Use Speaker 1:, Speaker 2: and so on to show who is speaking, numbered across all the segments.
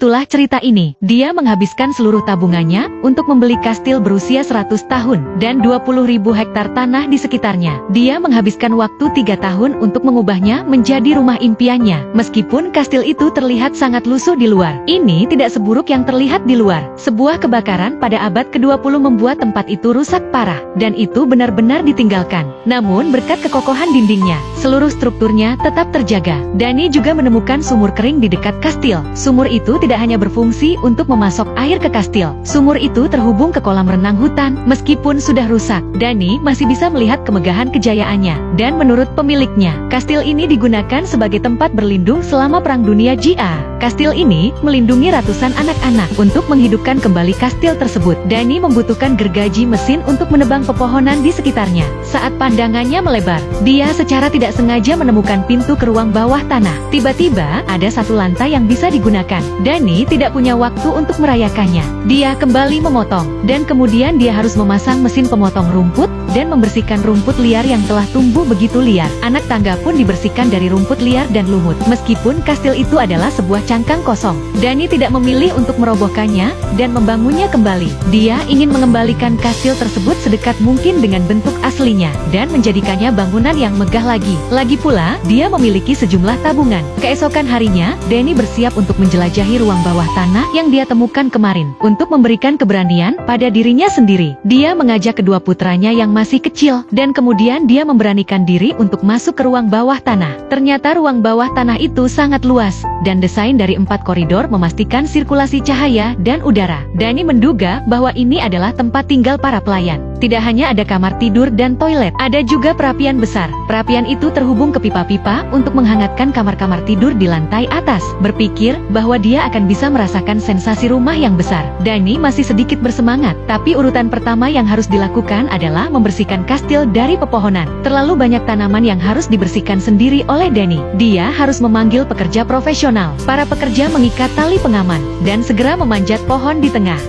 Speaker 1: itulah cerita ini. Dia menghabiskan seluruh tabungannya untuk membeli kastil berusia 100 tahun dan 20.000 hektar tanah di sekitarnya. Dia menghabiskan waktu 3 tahun untuk mengubahnya menjadi rumah impiannya. Meskipun kastil itu terlihat sangat lusuh di luar, ini tidak seburuk yang terlihat di luar. Sebuah kebakaran pada abad ke-20 membuat tempat itu rusak parah, dan itu benar-benar ditinggalkan. Namun berkat kekokohan dindingnya, seluruh strukturnya tetap terjaga. Dani juga menemukan sumur kering di dekat kastil. Sumur itu tidak hanya berfungsi untuk memasok air ke kastil. Sumur itu terhubung ke kolam renang hutan. Meskipun sudah rusak, Dani masih bisa melihat kemegahan kejayaannya. Dan menurut pemiliknya, kastil ini digunakan sebagai tempat berlindung selama Perang Dunia JA. Kastil ini melindungi ratusan anak-anak. Untuk menghidupkan kembali kastil tersebut, Dani membutuhkan gergaji mesin untuk menebang pepohonan di sekitarnya. Saat pandangannya melebar, dia secara tidak sengaja menemukan pintu ke ruang bawah tanah. Tiba-tiba, ada satu lantai yang bisa digunakan. Dani tidak punya waktu untuk merayakannya. Dia kembali memotong, dan kemudian dia harus memasang mesin pemotong rumput dan membersihkan rumput liar yang telah tumbuh begitu liar. Anak tangga pun dibersihkan dari rumput liar dan lumut. Meskipun kastil itu adalah sebuah cangkang kosong, Dani tidak memilih untuk merobohkannya dan membangunnya kembali. Dia ingin mengembalikan kastil tersebut sedekat mungkin dengan bentuk aslinya dan menjadikannya bangunan yang megah lagi. Lagi pula, dia memiliki sejumlah tabungan. Keesokan harinya, Dani bersiap untuk menjelajahi ruang bawah tanah yang dia temukan kemarin. Untuk memberikan keberanian pada dirinya sendiri, dia mengajak kedua putranya yang masih kecil, dan kemudian dia memberanikan diri untuk masuk ke ruang bawah tanah. Ternyata ruang bawah tanah itu sangat luas, dan desain dari 4 koridor memastikan sirkulasi cahaya dan udara. Dani menduga bahwa ini adalah tempat tinggal para pelayan. Tidak hanya ada kamar tidur dan toilet, ada juga perapian besar. Perapian itu terhubung ke pipa-pipa untuk menghangatkan kamar-kamar tidur di lantai atas. Berpikir bahwa dia akan bisa merasakan sensasi rumah yang besar, Dani masih sedikit bersemangat. Tapi urutan pertama yang harus dilakukan adalah membersihkan kastil dari pepohonan. Terlalu banyak tanaman yang harus dibersihkan sendiri oleh Dani. Dia harus memanggil pekerja profesional. Para pekerja mengikat tali pengaman dan segera memanjat pohon di tengah.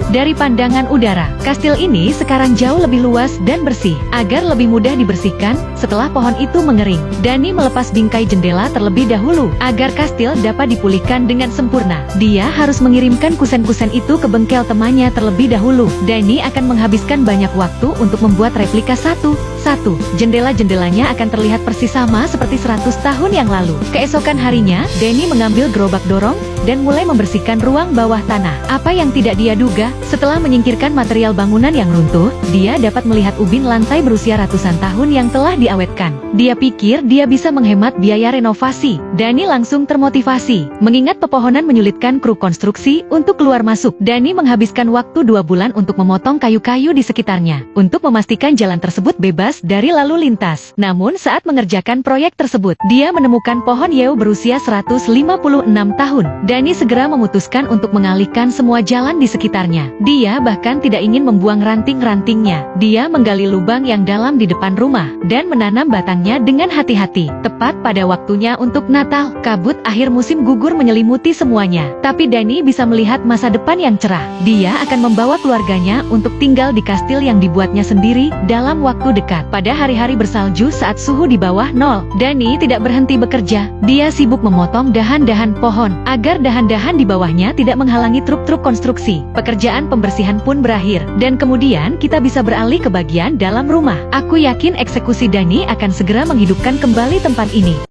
Speaker 1: Dari pandangan udara, kastil ini sekarang jauh lebih luas dan bersih. Agar lebih mudah dibersihkan, setelah pohon itu mengering, Dani melepas bingkai jendela terlebih dahulu. Agar kastil dapat dipulihkan dengan sempurna, dia harus mengirimkan kusen-kusen itu ke bengkel temannya terlebih dahulu. Dani akan menghabiskan banyak waktu untuk membuat replika satu. Jendela-jendelanya akan terlihat persis sama seperti 100 tahun yang lalu. Keesokan harinya, Dani mengambil gerobak dorong dan mulai membersihkan ruang bawah tanah. Apa yang tidak dia duga, setelah menyingkirkan material bangunan yang runtuh, dia dapat melihat ubin lantai berusia ratusan tahun yang telah diawetkan. Dia pikir dia bisa menghemat biaya renovasi. Dani langsung termotivasi. Mengingat pepohonan menyulitkan kru konstruksi untuk keluar masuk, Dani menghabiskan waktu 2 bulan untuk memotong kayu-kayu di sekitarnya, untuk memastikan jalan tersebut bebas dari lalu lintas. Namun saat mengerjakan proyek tersebut, dia menemukan pohon yew berusia 156 tahun. Dani segera memutuskan untuk mengalihkan semua jalan di sekitarnya. Dia bahkan tidak ingin membuang ranting-rantingnya. Dia menggali lubang yang dalam di depan rumah dan menanam batangnya dengan hati-hati. Tepat pada waktunya untuk Natal, kabut akhir musim gugur menyelimuti semuanya. Tapi Dani bisa melihat masa depan yang cerah. Dia akan membawa keluarganya untuk tinggal di kastil yang dibuatnya sendiri dalam waktu dekat. Pada hari-hari bersalju saat suhu di bawah 0, Dani tidak berhenti bekerja. Dia sibuk memotong dahan-dahan pohon agar dahan-dahan di bawahnya tidak menghalangi truk-truk konstruksi. Pekerjaan pembersihan pun berakhir, dan kemudian kita bisa beralih ke bagian dalam rumah. Aku yakin eksekusi Dani akan segera menghidupkan kembali tempat ini.